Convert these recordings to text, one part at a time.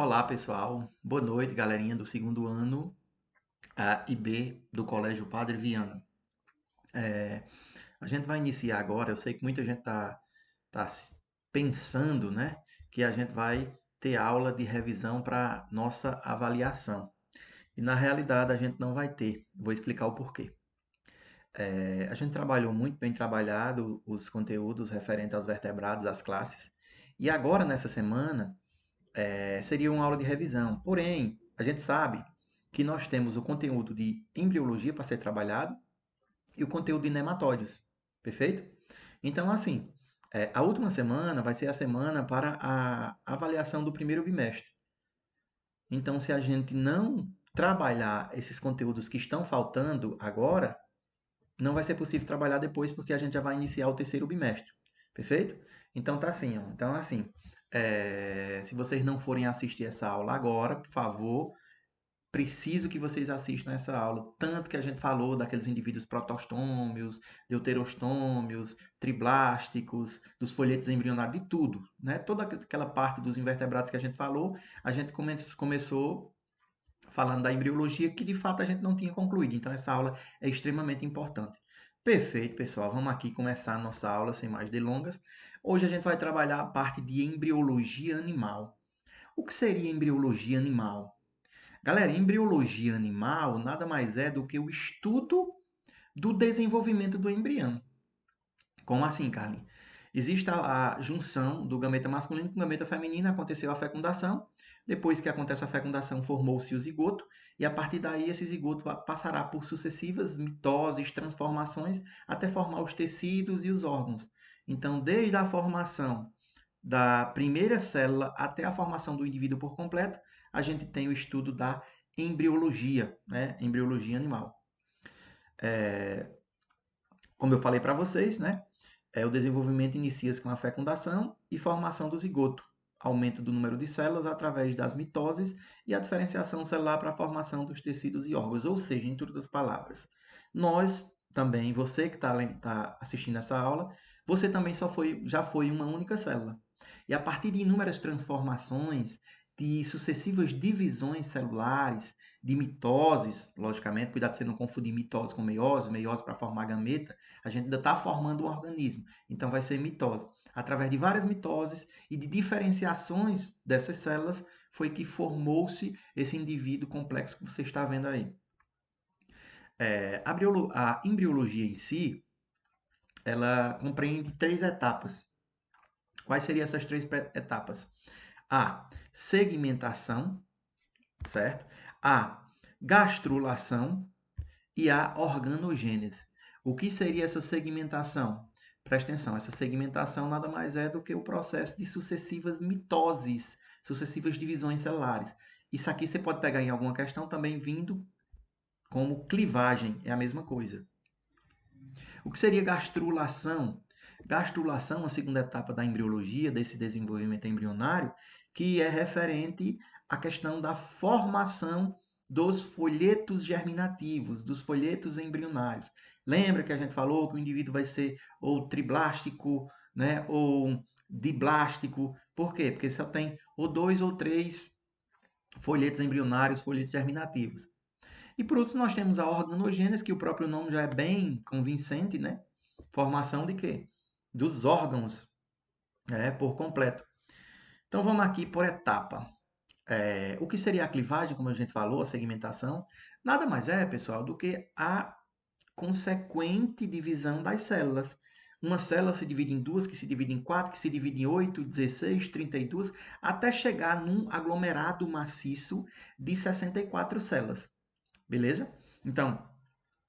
Olá, pessoal. Boa noite, galerinha do segundo ano A e B do Colégio Padre Viana. É, a gente vai iniciar agora. Eu sei que muita gente tá pensando, né, que a gente vai ter aula de revisão para nossa avaliação. E na realidade a gente não vai ter. Vou explicar o porquê. A gente trabalhou muito bem trabalhado os conteúdos referentes aos vertebrados, às classes. E agora, nessa semana, seria uma aula de revisão. Porém, a gente sabe que nós temos o conteúdo de embriologia para ser trabalhado e o conteúdo de nematóides. Perfeito? Então, assim, a última semana vai ser a semana para a avaliação do primeiro bimestre. Então, se a gente não trabalhar esses conteúdos que estão faltando agora, não vai ser possível trabalhar depois, porque a gente já vai iniciar o terceiro bimestre. Perfeito? Então tá assim, ó. Então, assim, se vocês não forem assistir essa aula agora, por favor, preciso que vocês assistam essa aula. Tanto que a gente falou daqueles indivíduos protostômios, deuterostômios, triblásticos, dos folhetos embrionários, de tudo, né? Toda aquela parte dos invertebrados que a gente falou, a gente começou falando da embriologia, que de fato a gente não tinha concluído. Então, essa aula é extremamente importante. Perfeito, pessoal. Vamos aqui começar a nossa aula sem mais delongas. Hoje a gente vai trabalhar a parte de embriologia animal. O que seria embriologia animal? Galera, embriologia animal nada mais é do que o estudo do desenvolvimento do embrião. Como assim, Carlinhos? Existe a junção do gameta masculino com o gameta feminino, aconteceu a fecundação. Depois que acontece a fecundação, formou-se o zigoto, e a partir daí esse zigoto passará por sucessivas mitoses, transformações, até formar os tecidos e os órgãos. Então, desde a formação da primeira célula até a formação do indivíduo por completo, a gente tem o estudo da embriologia, né? Embriologia animal. Como eu falei para vocês, né? O desenvolvimento inicia-se com a fecundação e formação do zigoto, aumento do número de células através das mitoses e a diferenciação celular para a formação dos tecidos e órgãos. Ou seja, em outras palavras, nós também, você que está assistindo essa aula, você também já foi uma única célula. E a partir de inúmeras transformações, de sucessivas divisões celulares, de mitoses, logicamente, cuidado de você não confundir mitose com meiose, meiose para formar gameta, a gente ainda está formando um organismo, então vai ser mitose. Através de várias mitoses e de diferenciações dessas células, foi que formou-se esse indivíduo complexo que você está vendo aí. A embriologia em si, ela compreende três etapas. Quais seriam essas três etapas? A segmentação, certo? A gastrulação e a organogênese. O que seria essa segmentação? Presta atenção, essa segmentação nada mais é do que o processo de sucessivas mitoses, sucessivas divisões celulares. Isso aqui você pode pegar em alguma questão também vindo como clivagem, é a mesma coisa. O que seria gastrulação? Gastrulação, a segunda etapa da embriologia, desse desenvolvimento embrionário, que é referente à questão da formação dos folhetos germinativos, dos folhetos embrionários. Lembra que a gente falou que o indivíduo vai ser ou triblástico, né, ou diblástico. Por quê? Porque só tem ou dois ou três folhetos embrionários, folhetos germinativos. E por último, nós temos a organogênese, que o próprio nome já é bem convincente, né? Formação de quê? Dos órgãos, por completo. Então vamos aqui por etapa. O que seria a clivagem, como a gente falou, a segmentação? Nada mais é, pessoal, do que a consequente divisão das células. Uma célula se divide em duas, que se divide em quatro, que se divide em 8, 16, 32, até chegar num aglomerado maciço de 64 células. Beleza? Então,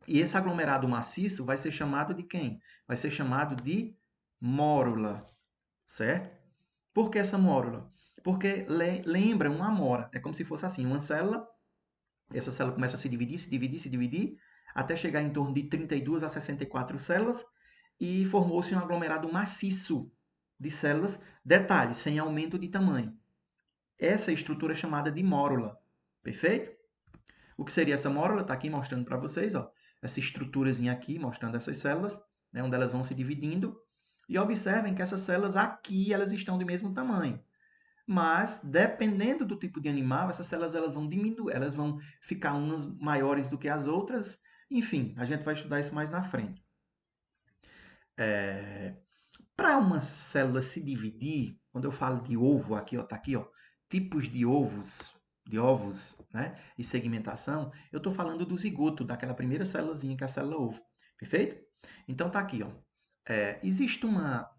e esse aglomerado maciço vai ser chamado de quem? Vai ser chamado de mórula, certo? Por que essa mórula? Porque lembra uma amora. É como se fosse assim, uma célula, essa célula começa a se dividir, se dividir, se dividir, até chegar em torno de 32 a 64 células, e formou-se um aglomerado maciço de células, detalhe, sem aumento de tamanho. Essa estrutura é chamada de mórula, perfeito? O que seria essa mórula? Está aqui mostrando para vocês, ó, essa estruturazinha aqui, mostrando essas células, né, onde elas vão se dividindo. E observem que essas células aqui, elas estão do mesmo tamanho. mas dependendo do tipo de animal, essas células elas vão diminuir, elas vão ficar umas maiores do que as outras. Enfim, a gente vai estudar isso mais na frente. Para uma célula se dividir, quando eu falo de ovo aqui, ó, tá aqui, ó, tipos de ovos, né, e segmentação, eu estou falando do zigoto, daquela primeira célulazinha que é a célula ovo, perfeito? Então tá aqui, ó. Existe uma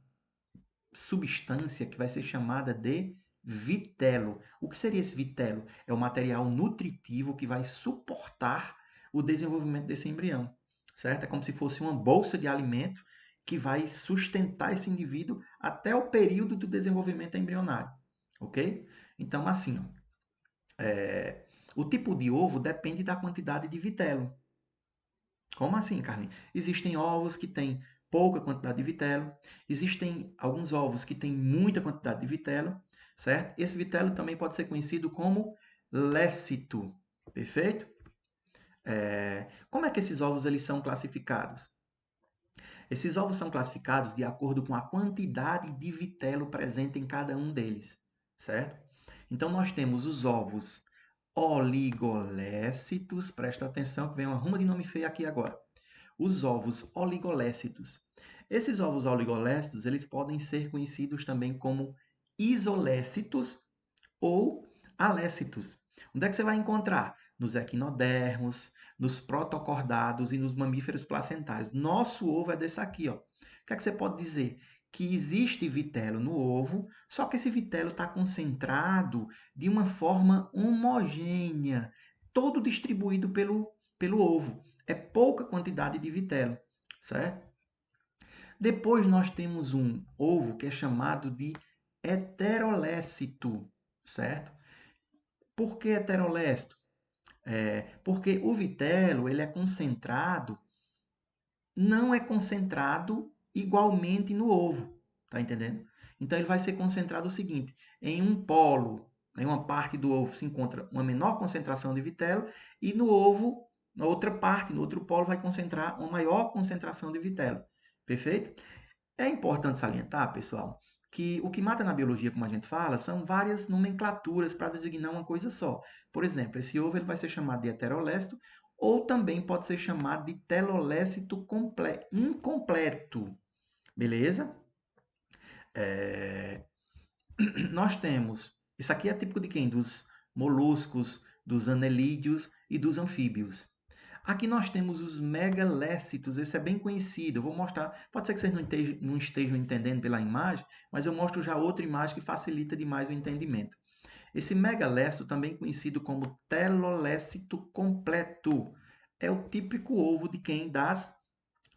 substância que vai ser chamada de vitelo. O que seria esse vitelo? É o material nutritivo que vai suportar o desenvolvimento desse embrião, certo? É como se fosse uma bolsa de alimento que vai sustentar esse indivíduo até o período do desenvolvimento embrionário, ok? Então, assim, ó, o tipo de ovo depende da quantidade de vitelo. Como assim, Carlinhos? Existem ovos que têm pouca quantidade de vitelo, existem alguns ovos que têm muita quantidade de vitelo, certo? Esse vitelo também pode ser conhecido como lécito, perfeito? Como é que esses ovos eles são classificados? Esses ovos são classificados de acordo com a quantidade de vitelo presente em cada um deles, certo? Então, nós temos os ovos oligolécitos, presta atenção que vem uma ruma de nome feio aqui agora. Os ovos oligolécitos. Esses ovos oligolécitos, eles podem ser conhecidos também como isolécitos ou alécitos. Onde é que você vai encontrar? Nos equinodermos, nos protocordados e nos mamíferos placentários. Nosso ovo é desse aqui, ó. O que é que você pode dizer? Que existe vitelo no ovo, só que esse vitelo está concentrado de uma forma homogênea, todo distribuído pelo ovo. É pouca quantidade de vitelo, certo? Depois nós temos um ovo que é chamado de heterolécito, certo? Por que heterolécito? Porque o vitelo ele é concentrado, não é concentrado igualmente no ovo, tá entendendo? Então ele vai ser concentrado o seguinte: em um polo, em uma parte do ovo se encontra uma menor concentração de vitelo e no ovo, na outra parte, no outro polo vai concentrar uma maior concentração de vitelo. Perfeito? É importante salientar, pessoal, que o que mata na biologia, como a gente fala, são várias nomenclaturas para designar uma coisa só. Por exemplo, esse ovo ele vai ser chamado de heterolécito ou também pode ser chamado de telolécito incompleto. Beleza? É... Nós temos... Isso aqui é típico de quem? Dos moluscos, dos anelídeos e dos anfíbios. Aqui nós temos os megalécitos, esse é bem conhecido. Eu vou mostrar, pode ser que vocês não estejam entendendo pela imagem, mas eu mostro já outra imagem que facilita demais o entendimento. Esse megalécito, também conhecido como telolécito completo, é o típico ovo de quem? Das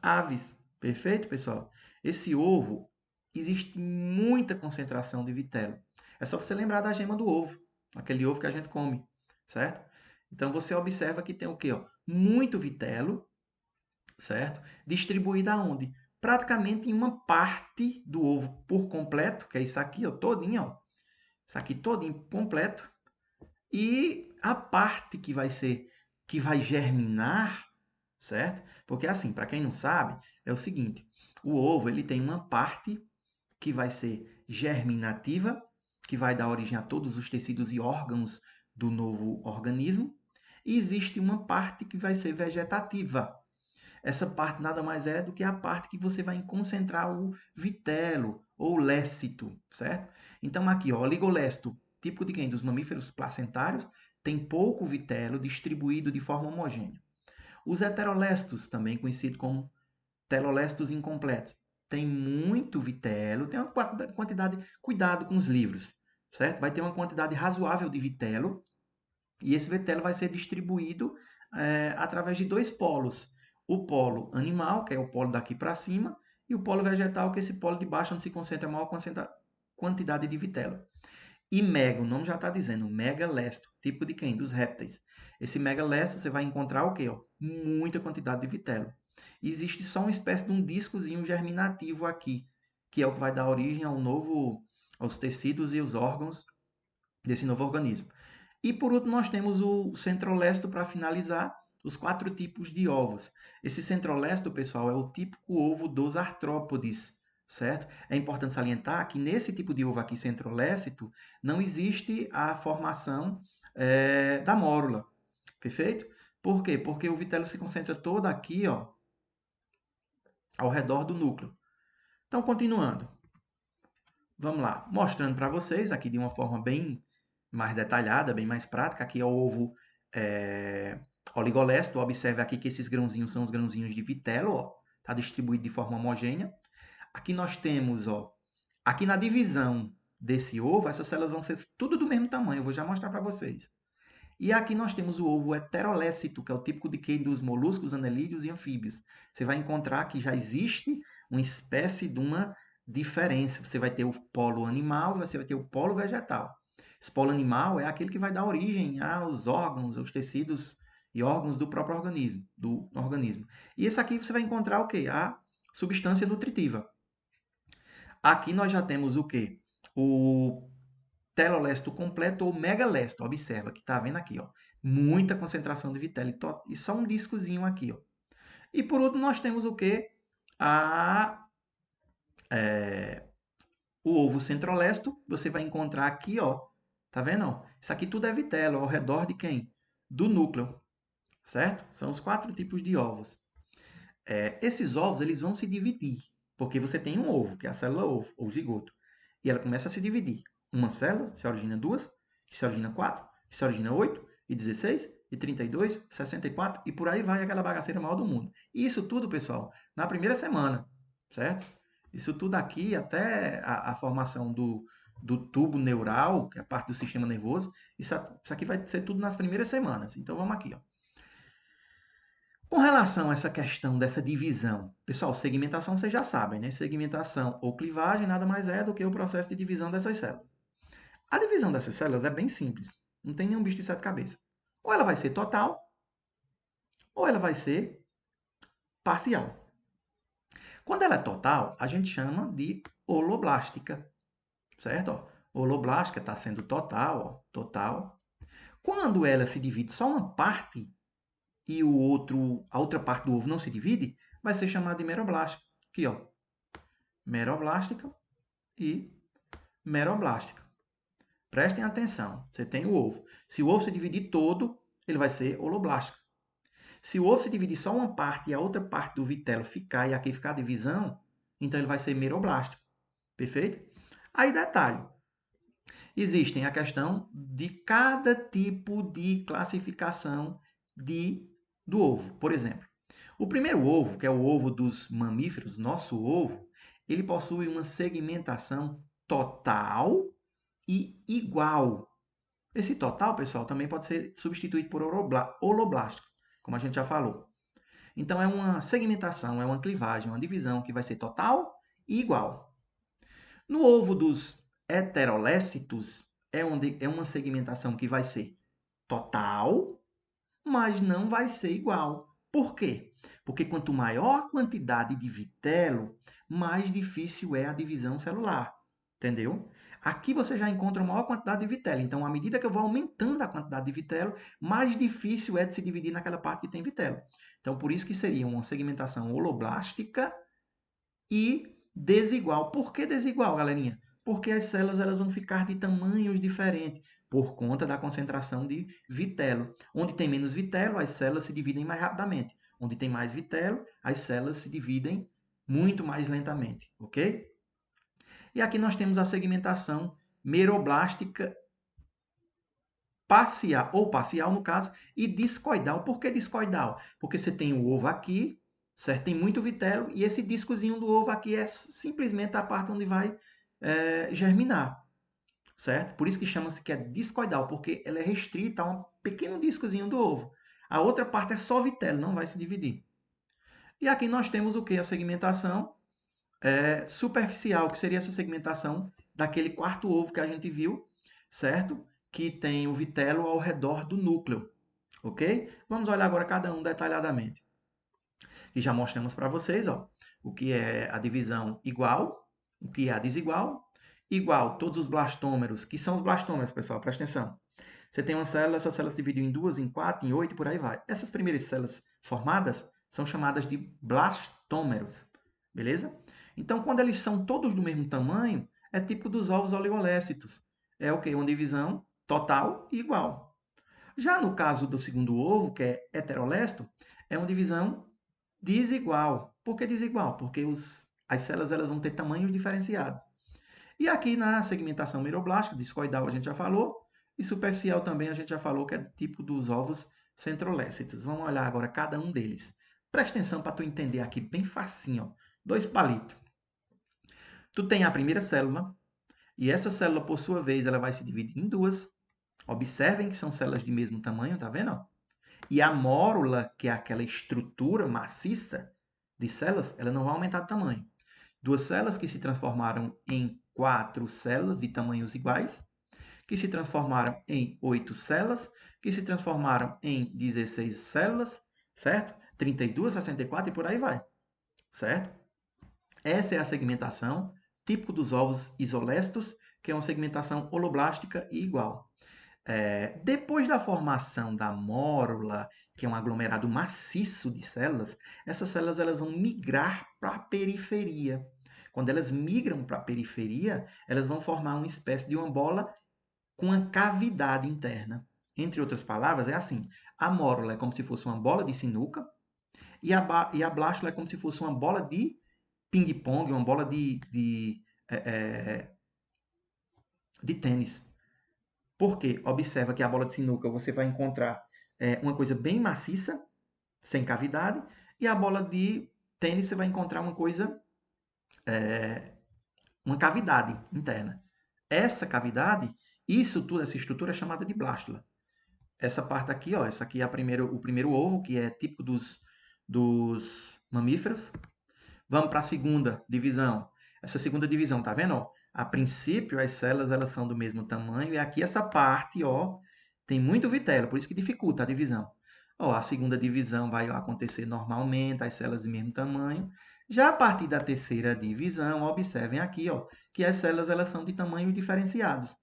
aves. Perfeito, pessoal? Esse ovo, existe muita concentração de vitelo. É só você lembrar da gema do ovo, aquele ovo que a gente come, certo? Então, você observa que tem o quê? Ó? Muito vitelo, certo? Distribuído aonde? Praticamente em uma parte do ovo por completo, que é isso aqui, ó, todinho, ó. Isso aqui todinho completo. E a parte que vai germinar, certo? Porque assim, para quem não sabe, é o seguinte, o ovo ele tem uma parte que vai ser germinativa, que vai dar origem a todos os tecidos e órgãos do novo organismo, e existe uma parte que vai ser vegetativa. Essa parte nada mais é do que a parte que você vai concentrar o vitelo ou lécito, certo? Então aqui, ó, oligolécito, típico de quem? Dos mamíferos placentários, tem pouco vitelo distribuído de forma homogênea. Os heterolécitos, também conhecidos como telolécitos incompletos, tem muito vitelo, tem uma quantidade, cuidado com os livros, certo? Vai ter uma quantidade razoável de vitelo, e esse vitelo vai ser distribuído através de dois polos. O polo animal, que é o polo daqui para cima, e o polo vegetal, que é esse polo de baixo, onde se concentra a maior quantidade de vitelo. E mega, o nome já está dizendo, megalécito, tipo de quem? Dos répteis. Esse megalécito você vai encontrar o quê? Ó? Muita quantidade de vitelo. Existe só uma espécie de um discozinho germinativo aqui, que é o que vai dar origem aos tecidos e os órgãos desse novo organismo. E por último, nós temos o centrolécito para finalizar, os 4 tipos de ovos. Esse centrolécito, pessoal, é o típico ovo dos artrópodes, certo? É importante salientar que nesse tipo de ovo aqui centrolécito não existe a formação da mórula, perfeito? Por quê? Porque o vitelo se concentra todo aqui, ó, ao redor do núcleo. Então, continuando. Vamos lá, mostrando para vocês aqui de uma forma bem mais detalhada, bem mais prática. Aqui é o ovo oligolécito. Observe aqui que esses grãozinhos são os grãozinhos de vitelo, está distribuído de forma homogênea. Aqui nós temos, ó, aqui na divisão desse ovo, essas células vão ser tudo do mesmo tamanho. Eu vou já mostrar para vocês. E aqui nós temos o ovo heterolécito, que é o típico de quem dos moluscos, anelídeos e anfíbios. Você vai encontrar que já existe uma espécie de uma diferença. Você vai ter o polo animal, você vai ter o polo vegetal. Esse polo animal é aquele que vai dar origem aos órgãos, aos tecidos e órgãos do próprio organismo. E esse aqui você vai encontrar o quê? A substância nutritiva. Aqui nós já temos o quê? O telolécito completo ou megalécito. Observa que está vendo aqui, ó, muita concentração de vitelo e só um discozinho aqui, ó. E por último nós temos o quê? O ovo centrolécito. Você vai encontrar aqui, ó, tá vendo? Ó? Isso aqui tudo é vitelo, ao redor de quem? Do núcleo, certo? São os 4 tipos de ovos. Esses ovos eles vão se dividir, porque você tem um ovo, que é a célula ovo, ou zigoto, e ela começa a se dividir. Uma célula se origina 2, que se origina 4, que se origina 8, e 16, e 32, 64, e por aí vai aquela bagaceira maior do mundo. E isso tudo, pessoal, na primeira semana, certo? Isso tudo aqui, até a formação do tubo neural, que é a parte do sistema nervoso, isso aqui vai ser tudo nas primeiras semanas. Então, vamos aqui, ó. Com relação a essa questão dessa divisão, pessoal, segmentação vocês já sabem, né? Segmentação ou clivagem nada mais é do que o processo de divisão dessas células. A divisão dessas células é bem simples, não tem nenhum bicho de 7 cabeças. Ou ela vai ser total, ou ela vai ser parcial. Quando ela é total, a gente chama de holoblástica, certo? Ó, holoblástica está sendo total, ó, total. Quando ela se divide só uma parte, e a outra parte do ovo não se divide, vai ser chamada de meroblástica. Aqui, ó, meroblástica e meroblástica. Prestem atenção, você tem o ovo. Se o ovo se dividir todo, ele vai ser holoblástico. Se o ovo se dividir só uma parte e a outra parte do vitelo ficar e aqui ficar a divisão, então ele vai ser meroblástico. Perfeito? Aí detalhe, existem a questão de cada tipo de classificação do ovo. Por exemplo, o primeiro ovo, que é o ovo dos mamíferos, nosso ovo, ele possui uma segmentação total e igual. Esse total, pessoal, também pode ser substituído por holoblástico, como a gente já falou. Então, é uma segmentação, é uma clivagem, uma divisão que vai ser total e igual. No ovo dos heterolécitos, é uma segmentação que vai ser total, mas não vai ser igual. Por quê? Porque quanto maior a quantidade de vitelo, mais difícil é a divisão celular. Entendeu? Aqui você já encontra uma maior quantidade de vitelo. Então, à medida que eu vou aumentando a quantidade de vitelo, mais difícil é de se dividir naquela parte que tem vitelo. Então, por isso que seria uma segmentação holoblástica e desigual. Por que desigual, galerinha? Porque as células elas vão ficar de tamanhos diferentes por conta da concentração de vitelo. Onde tem menos vitelo, as células se dividem mais rapidamente. Onde tem mais vitelo, as células se dividem muito mais lentamente, ok? E aqui nós temos a segmentação meroblástica parcial, ou parcial no caso, e discoidal. Por que discoidal? Porque você tem o ovo aqui, certo? Tem muito vitelo, e esse discozinho do ovo aqui é simplesmente a parte onde vai germinar, certo? Por isso que chama-se que é discoidal, porque ela é restrita a um pequeno discozinho do ovo. A outra parte é só vitelo, não vai se dividir. E aqui nós temos o que? A segmentação superficial, que seria essa segmentação daquele quarto ovo que a gente viu, certo? Que tem o vitelo ao redor do núcleo, ok? Vamos olhar agora cada um detalhadamente. E já mostramos para vocês, ó, o que é a divisão igual, o que é a desigual. Igual, todos os blastômeros, que são os blastômeros, pessoal, presta atenção. Você tem uma célula, essa célula se divide em 2, em 4, em 8 e por aí vai. Essas primeiras células formadas são chamadas de blastômeros, beleza? Então, quando eles são todos do mesmo tamanho, é típico dos ovos oligolécitos. É o quê? Uma divisão total e igual. Já no caso do segundo ovo, que é heterolécito, é uma divisão desigual. Por que desigual? Porque as células elas vão ter tamanhos diferenciados. E aqui na segmentação meroblástica, discoidal a gente já falou, e superficial também a gente já falou que é tipo dos ovos centrolécitos. Vamos olhar agora cada um deles. Presta atenção para tu entender aqui bem facinho, ó. 2 palitos. Tu tem a primeira célula, e essa célula, por sua vez, ela vai se dividir em duas. Observem que são células de mesmo tamanho, tá vendo? E a mórula, que é aquela estrutura maciça de células, ela não vai aumentar de tamanho. Duas células que se transformaram em 4 células de tamanhos iguais, que se transformaram em 8 células, que se transformaram em 16 células, certo? 32, 64 e por aí vai, certo? Essa é a segmentação típico dos ovos isolécitos, que é uma segmentação holoblástica e igual. Depois da formação da mórula, que é um aglomerado maciço de células, essas células elas vão migrar para a periferia. Quando elas migram para a periferia, elas vão formar uma espécie de uma bola com uma cavidade interna. Entre outras palavras, é assim: a mórula é como se fosse uma bola de sinuca e a blástula é como se fosse uma bola de ping-pong, uma bola de tênis. Porque observa que a bola de sinuca você vai encontrar uma coisa bem maciça, sem cavidade, e a bola de tênis você vai encontrar uma coisa, uma cavidade interna. Essa cavidade, isso tudo, essa estrutura é chamada de blástula. Essa parte aqui, ó, essa aqui é o primeiro ovo, que é típico dos mamíferos. Vamos para a segunda divisão. Essa segunda divisão, tá vendo? Ó? A princípio, as células elas são do mesmo tamanho, e aqui essa parte, ó, tem muito vitelo, por isso que dificulta a divisão. Ó, a segunda divisão vai acontecer normalmente, as células do mesmo tamanho. Já a partir da terceira divisão, observem aqui, ó, que as células elas são de tamanhos diferenciados.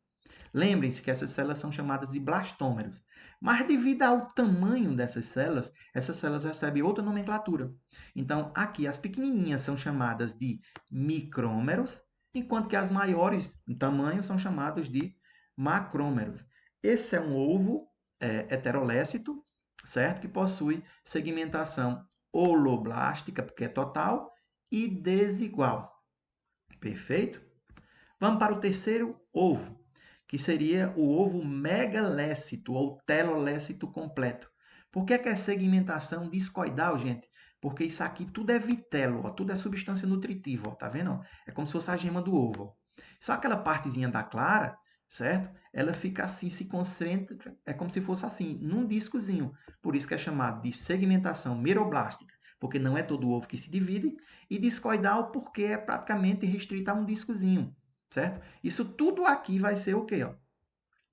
Lembrem-se que essas células são chamadas de blastômeros. Mas devido ao tamanho dessas células, essas células recebem outra nomenclatura. Então, aqui as pequenininhas são chamadas de micrômeros, enquanto que as maiores em tamanho são chamadas de macrômeros. Esse é um ovo heterolécito, certo? Que possui segmentação holoblástica, porque é total, e desigual. Perfeito? Vamos para o terceiro ovo, que seria o ovo megalécito ou telolécito completo. Por que é segmentação discoidal, gente? Porque isso aqui tudo é vitelo, ó, tudo é substância nutritiva, ó, tá vendo? É como se fosse a gema do ovo. Ó. Só aquela partezinha da clara, certo? Ela fica assim, se concentra, é como se fosse assim, num discozinho. Por isso que é chamado de segmentação meroblástica, porque não é todo o ovo que se divide, e discoidal porque é praticamente restrito a um discozinho, certo? Isso tudo aqui vai ser o quê? Ó?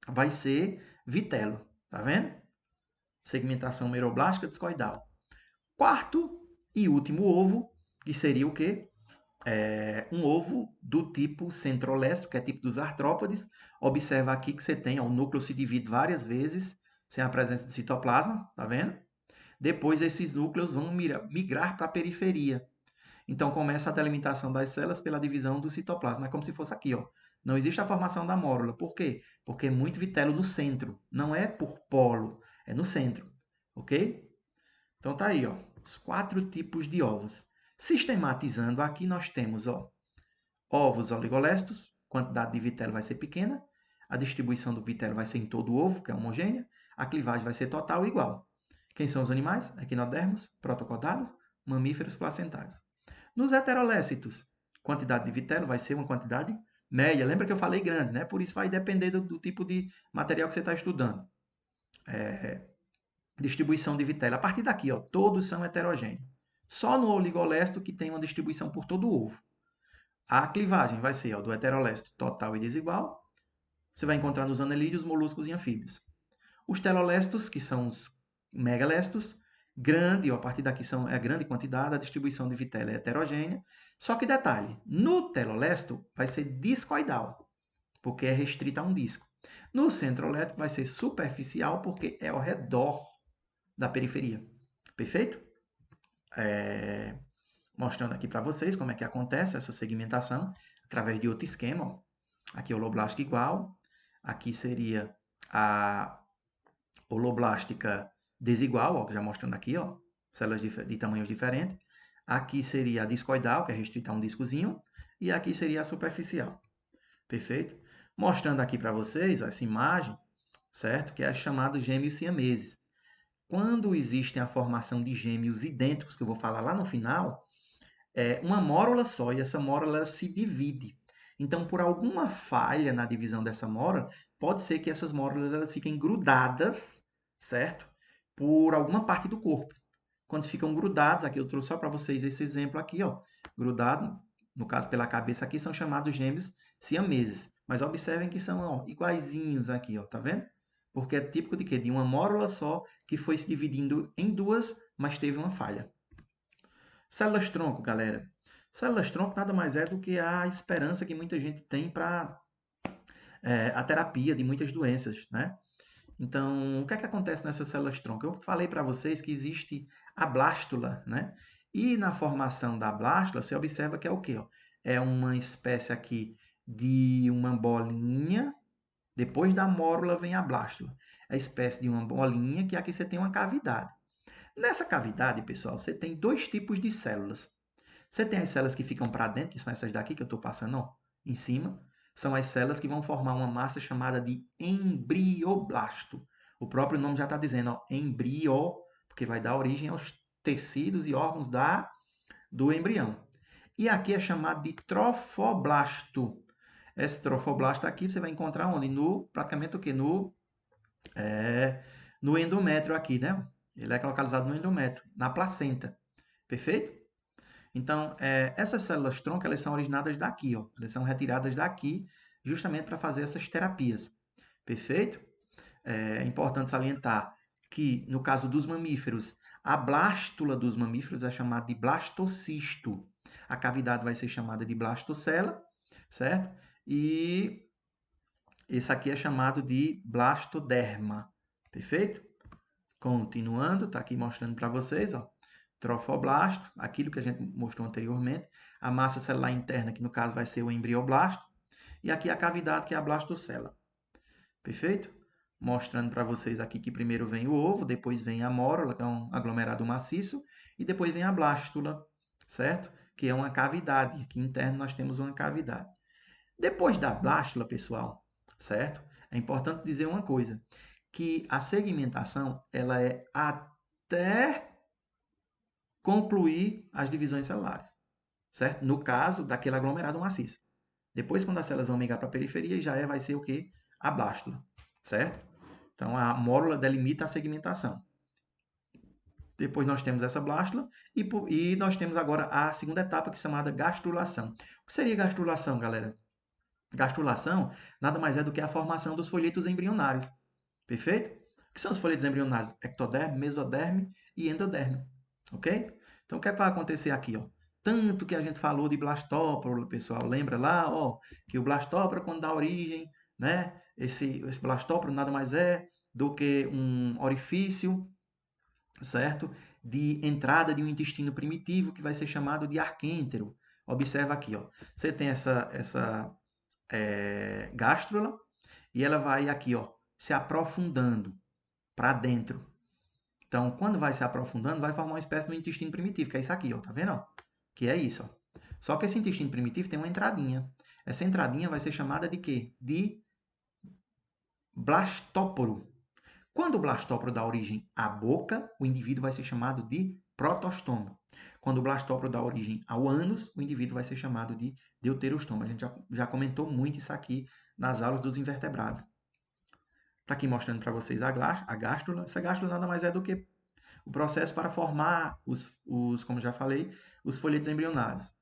Vai ser vitelo, tá vendo? Segmentação meroblástica discoidal. Quarto e último ovo, que seria o quê? Um ovo do tipo centrolécito, que é tipo dos artrópodes. Observa aqui que você tem, ó, o núcleo se divide várias vezes, sem a presença de citoplasma, tá vendo? Depois esses núcleos vão migrar para a periferia. Então começa a delimitação das células pela divisão do citoplasma. É como se fosse aqui, ó. Não existe a formação da mórula. Por quê? Porque é muito vitelo no centro. Não é por polo, é no centro. Ok? Então tá aí, ó, os 4 tipos de ovos. Sistematizando, aqui nós temos, ó, ovos oligolécitos, quantidade de vitelo vai ser pequena, a distribuição do vitelo vai ser em todo o ovo, que é homogênea, a clivagem vai ser total e igual. Quem são os animais? Equinodermos, protocodados, mamíferos placentários. Nos heterolécitos, quantidade de vitelo vai ser uma quantidade média. Lembra que eu falei grande, né? Por isso vai depender do tipo de material que você está estudando. Distribuição de vitelo. A partir daqui, ó, todos são heterogêneos. Só no oligolécito que tem uma distribuição por todo o ovo. A clivagem vai ser, ó, do heterolécito total e desigual. Você vai encontrar nos anelídeos, moluscos e anfíbios. Os telolécitos, que são os megalécitos, grande, ó, a partir daqui é grande quantidade, a distribuição de vitelo é heterogênea. Só que detalhe, no telolécito vai ser discoidal, porque é restrita a um disco. No centroléctico vai ser superficial, porque é ao redor da periferia. Perfeito? mostrando aqui para vocês como é que acontece essa segmentação através de outro esquema. Ó. Aqui holoblástica igual, aqui seria a holoblástica desigual, ó, já mostrando aqui, ó, células de tamanhos diferentes. Aqui seria a discoidal, que é restrita a um discozinho, e aqui seria a superficial. Perfeito? Mostrando aqui para vocês ó, essa imagem, certo? Que é chamado gêmeos siameses. Quando existe a formação de gêmeos idênticos, que eu vou falar lá no final, é uma mórula só, e essa mórula se divide. Então, por alguma falha na divisão dessa mórula, pode ser que essas mórulas elas fiquem grudadas, certo? Por alguma parte do corpo. Quando ficam grudados, aqui eu trouxe só para vocês esse exemplo aqui, ó, grudado, no caso pela cabeça aqui, são chamados gêmeos siameses. Mas observem que são ó, iguaizinhos aqui, ó, tá vendo? Porque é típico de quê? De uma mórula só que foi se dividindo em duas, mas teve uma falha. Células-tronco, galera. Células-tronco nada mais é do que a esperança que muita gente tem para a terapia de muitas doenças, né? Então, o que é que acontece nessas células-tronco? Eu falei para vocês que existe a blástula, né? E na formação da blástula, você observa que é o quê? Ó? É uma espécie aqui de uma bolinha, depois da mórula vem a blástula. É a espécie de uma bolinha que aqui você tem uma cavidade. Nessa cavidade, pessoal, você tem dois tipos de células. Você tem as células que ficam para dentro, que são essas daqui que eu estou passando ó, em cima. São as células que vão formar uma massa chamada de embrioblasto. O próprio nome já está dizendo, ó, embrio, porque vai dar origem aos tecidos e órgãos do embrião. E aqui é chamado de trofoblasto. Esse trofoblasto aqui você vai encontrar onde? Praticamente o quê? No endométrio aqui, né? Ele é localizado no endométrio, na placenta. Perfeito? Então, essas células-tronco, elas são originadas daqui, ó. Elas são retiradas daqui justamente para fazer essas terapias. Perfeito? É importante salientar que, no caso dos mamíferos, a blástula dos mamíferos é chamada de blastocisto. A cavidade vai ser chamada de blastocela, certo? E esse aqui é chamado de blastoderma. Perfeito? Continuando, está aqui mostrando para vocês, ó. Trofoblasto, aquilo que a gente mostrou anteriormente, a massa celular interna, que no caso vai ser o embrioblasto, e aqui a cavidade, que é a blastocela. Perfeito? Mostrando para vocês aqui que primeiro vem o ovo, depois vem a mórula, que é um aglomerado maciço, e depois vem a blástula, certo? Que é uma cavidade. Aqui interno nós temos uma cavidade. Depois da blástula, pessoal, certo? É importante dizer uma coisa, que a segmentação ela é até concluir as divisões celulares, certo? No caso daquele aglomerado maciço. Depois, quando as células vão migrar para a periferia, vai ser o quê? A blástula, certo? Então, a mórula delimita a segmentação. Depois nós temos essa blástula e nós temos agora a segunda etapa, que é chamada gastrulação. O que seria gastrulação, galera? Gastrulação nada mais é do que a formação dos folhetos embrionários. Perfeito? O que são os folhetos embrionários? Ectoderme, mesoderme e endoderme. Ok? Então, o que é que vai acontecer aqui? Ó? Tanto que a gente falou de blastóporo, pessoal. Lembra lá ó, que o blastóporo, quando dá origem, né? Esse blastóporo nada mais é do que um orifício, certo? De entrada de um intestino primitivo que vai ser chamado de arquêntero. Observa aqui, ó. Você tem essa gástrula e ela vai aqui, ó, se aprofundando para dentro. Então, quando vai se aprofundando, vai formar uma espécie de um intestino primitivo, que é isso aqui, ó, tá vendo? Ó? Que é isso, ó. Só que esse intestino primitivo tem uma entradinha. Essa entradinha vai ser chamada de quê? De blastóporo. Quando o blastóporo dá origem à boca, o indivíduo vai ser chamado de protostoma. Quando o blastóporo dá origem ao ânus, o indivíduo vai ser chamado de deuterostoma. A gente já comentou muito isso aqui nas aulas dos invertebrados. Está aqui mostrando para vocês a gástrula. Essa gástrula nada mais é do que o processo para formar como já falei, os folhetos embrionários.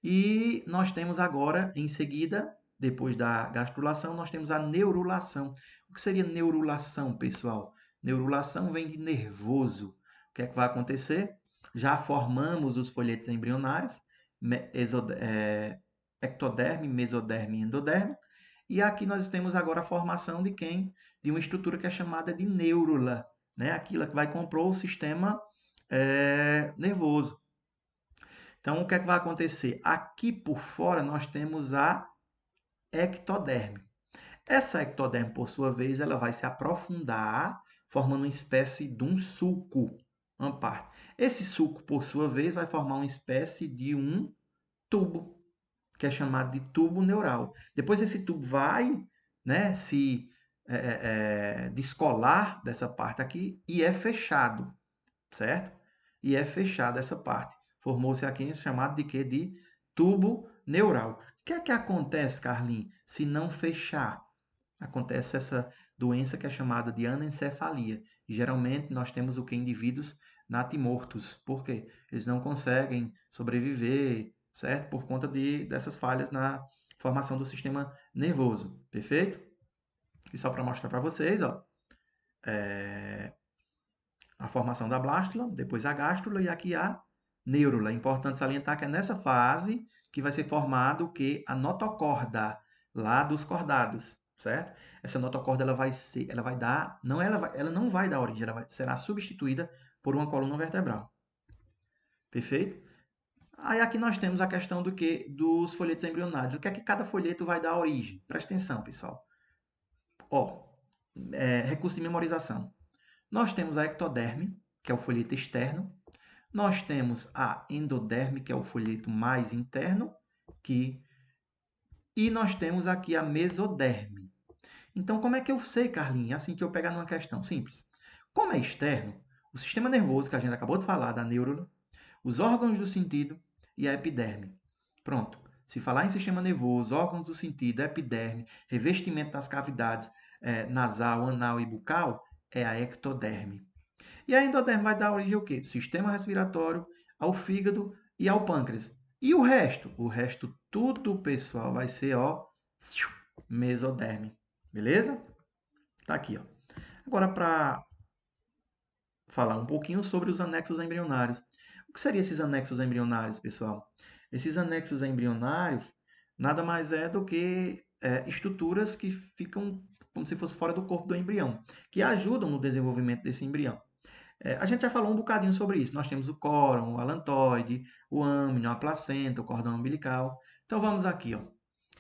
E nós temos agora, em seguida, depois da gastrulação, nós temos a neurulação. O que seria neurulação, pessoal? Neurulação vem de nervoso. O que é que vai acontecer? Já formamos os folhetos embrionários, ectoderme, mesoderme e endoderme. E aqui nós temos agora a formação de quem? De uma estrutura que é chamada de neurula, né? Aquilo que vai compor o sistema nervoso. Então, o que é que vai acontecer? Aqui por fora nós temos a ectoderme. Essa ectoderme, por sua vez, ela vai se aprofundar, formando uma espécie de um sulco, uma parte. Esse sulco, por sua vez, vai formar uma espécie de um tubo, que é chamado de tubo neural. Depois esse tubo vai, né, se descolar dessa parte aqui e é fechado, certo? E é fechada essa parte. Formou-se aqui chamado de quê? De tubo neural. O que é que acontece, Carlinhos, se não fechar? Acontece essa doença que é chamada de anencefalia. E geralmente nós temos o que? Indivíduos natimortos. Por quê? Eles não conseguem sobreviver, certo? Por conta dessas falhas na formação do sistema nervoso. Perfeito? E só para mostrar para vocês, ó, a formação da blástula, depois a gástrula e aqui a neurula. É importante salientar que é nessa fase que vai ser formado o que? A notocorda, lá dos cordados, certo? Essa notocorda ela vai dar, ela não vai dar origem, será substituída por uma coluna vertebral. Perfeito? Aí aqui nós temos a questão do que? Dos folhetos embrionários. O que é que cada folheto vai dar origem? Presta atenção, pessoal. Ó, recurso de memorização. Nós temos a ectoderme, que é o folheto externo. Nós temos a endoderme, que é o folheto mais interno, e nós temos aqui a mesoderme. Então, como é que eu sei, Carlinhos, assim que eu pegar numa questão? Simples. Como é externo, o sistema nervoso, que a gente acabou de falar, da neurona, os órgãos do sentido e a epiderme. Pronto. Se falar em sistema nervoso, órgãos do sentido, epiderme, revestimento das cavidades nasal, anal e bucal, é a ectoderme. E a endoderme vai dar origem ao quê? Sistema respiratório, ao fígado e ao pâncreas. E o resto? O resto tudo, pessoal, vai ser, ó, mesoderme. Beleza? Tá aqui, ó. Agora, para falar um pouquinho sobre os anexos embrionários. O que seriam esses anexos embrionários, pessoal? Esses anexos embrionários nada mais é do que estruturas que ficam como se fosse fora do corpo do embrião, que ajudam no desenvolvimento desse embrião. A gente já falou um bocadinho sobre isso. Nós temos o córon, o alantoide, o âmnion, a placenta, o cordão umbilical. Então vamos aqui, ó,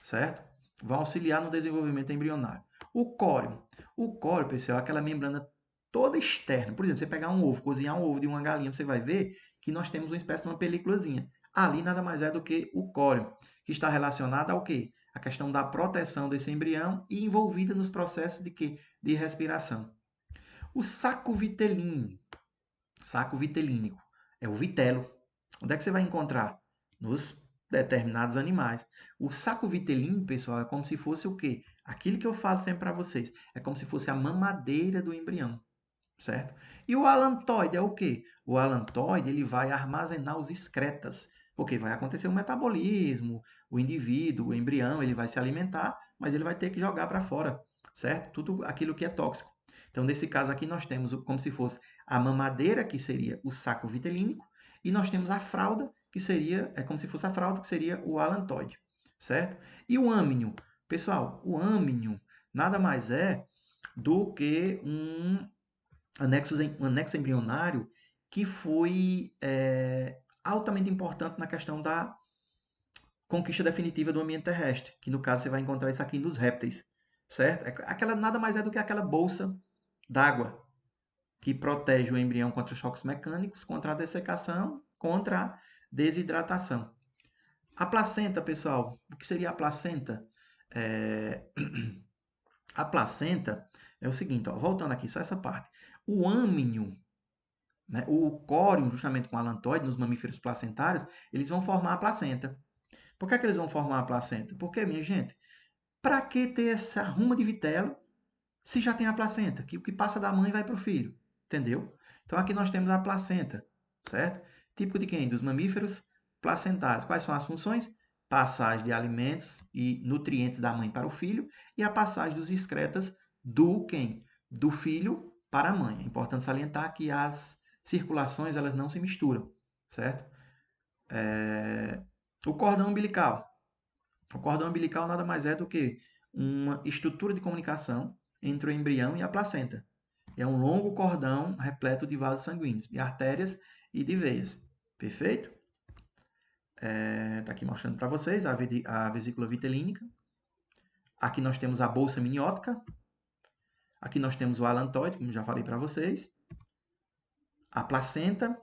certo? Vão auxiliar no desenvolvimento embrionário. O córeo. O córeo, pessoal, é aquela membrana toda externa. Por exemplo, você pegar um ovo, cozinhar um ovo de uma galinha, você vai ver que nós temos uma espécie de uma peliculazinha. Ali nada mais é do que o córeo, que está relacionado ao quê? A questão da proteção desse embrião e envolvida nos processos de quê? De respiração. O saco vitelino. Saco vitelínico. É o vitelo. Onde é que você vai encontrar? Nos determinados animais. O saco vitelino, pessoal, é como se fosse o quê? Aquilo que eu falo sempre para vocês. É como se fosse a mamadeira do embrião, certo? E o alantoide é o quê? O alantoide ele vai armazenar os excretas, porque vai acontecer um metabolismo, o indivíduo, o embrião, ele vai se alimentar, mas ele vai ter que jogar para fora, certo? Tudo aquilo que é tóxico. Então, nesse caso aqui, nós temos como se fosse a mamadeira, que seria o saco vitelínico, e nós temos a fralda, que seria, é como se fosse a fralda, que seria o alantoide, certo? E o âmnio? Pessoal, o âmnio nada mais é do que um anexo embrionário que foi altamente importante na questão da conquista definitiva do ambiente terrestre, que no caso você vai encontrar isso aqui nos répteis, certo? Aquela nada mais é do que aquela bolsa d'água que protege o embrião contra choques mecânicos, contra a dessecação, contra a desidratação. A placenta, pessoal, o que seria a placenta? A placenta é o seguinte, ó, voltando aqui, só essa parte. O âmnio, né, o córeo, justamente com o alantoide, nos mamíferos placentários, eles vão formar a placenta. Por que é que eles vão formar a placenta? Porque, minha gente, para que ter essa ruma de vitelo se já tem a placenta? Que o que passa da mãe vai para o filho, entendeu? Então aqui nós temos a placenta, certo? Típico de quem? Dos mamíferos placentários. Quais são as funções? Passagem de alimentos e nutrientes da mãe para o filho e a passagem dos excretas do quem? Do filho para a mãe. É importante salientar que as circulações elas não se misturam, certo? O cordão umbilical. O cordão umbilical nada mais é do que uma estrutura de comunicação entre o embrião e a placenta. É um longo cordão repleto de vasos sanguíneos, de artérias e de veias. Perfeito? Está aqui mostrando para vocês a vesícula vitelínica. Aqui nós temos a bolsa miniótica. Aqui nós temos o alantoide, como já falei para vocês. A placenta.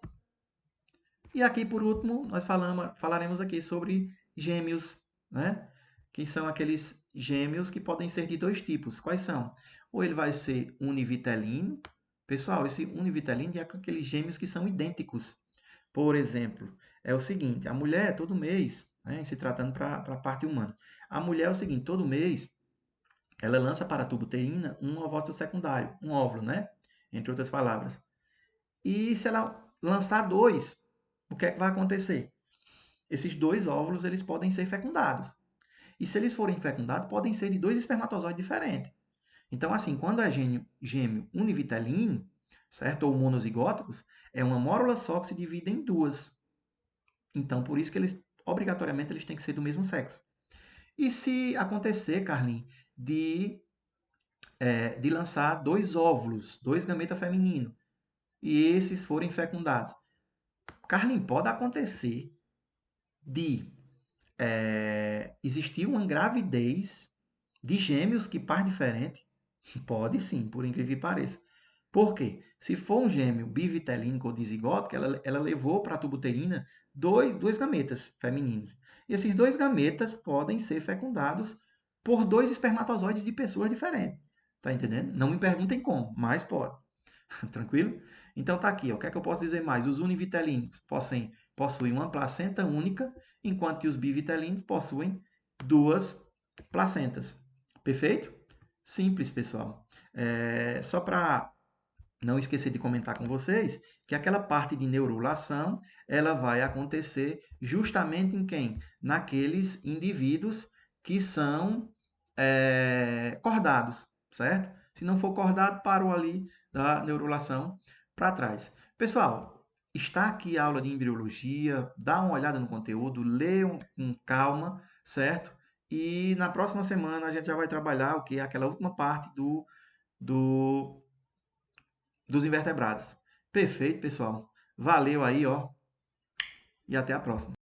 E aqui, por último, nós falaremos aqui sobre gêmeos, né? Que são aqueles gêmeos que podem ser de dois tipos. Quais são? Ou ele vai ser univitelino. Pessoal, esse univitelino é aqueles gêmeos que são idênticos. Por exemplo, é o seguinte, a mulher todo mês, né, se tratando para a parte humana, a mulher é o seguinte, todo mês ela lança para a tuba uterina um ovócito secundário, um óvulo, né? Entre outras palavras. E se ela lançar dois, o que é que vai acontecer? Esses dois óvulos eles podem ser fecundados. E se eles forem fecundados, podem ser de dois espermatozoides diferentes. Então, assim, quando é gêmeo univitelino, certo? Ou monozigóticos, é uma mórula só que se divide em duas. Então, por isso que eles, obrigatoriamente, eles têm que ser do mesmo sexo. E se acontecer, Carlin, de lançar dois óvulos, dois gametas femininos, e esses forem fecundados, Carlin, pode acontecer de existir uma gravidez de gêmeos que par diferente? Pode sim, por incrível que pareça. Por quê? Se for um gêmeo bivitelínico ou dizigótico, ela levou para a tuba uterina dois gametas femininos. E esses dois gametas podem ser fecundados por dois espermatozoides de pessoas diferentes. Tá entendendo? Não me perguntem como, mas pode. Tranquilo? Então tá aqui, ó. O que é que eu posso dizer mais? Os univitelinos possuem uma placenta única, enquanto que os bivitelinos possuem duas placentas. Perfeito? Simples, pessoal. Só para não esquecer de comentar com vocês que aquela parte de neurulação ela vai acontecer justamente em quem? Naqueles indivíduos que são cordados, certo? Se não for cordado, parou ali da neurulação para trás. Pessoal, está aqui a aula de embriologia, dá uma olhada no conteúdo, lê com calma, certo? E na próxima semana a gente já vai trabalhar o que? Aquela última parte do, dos invertebrados. Perfeito, pessoal. Valeu aí, ó. E até a próxima.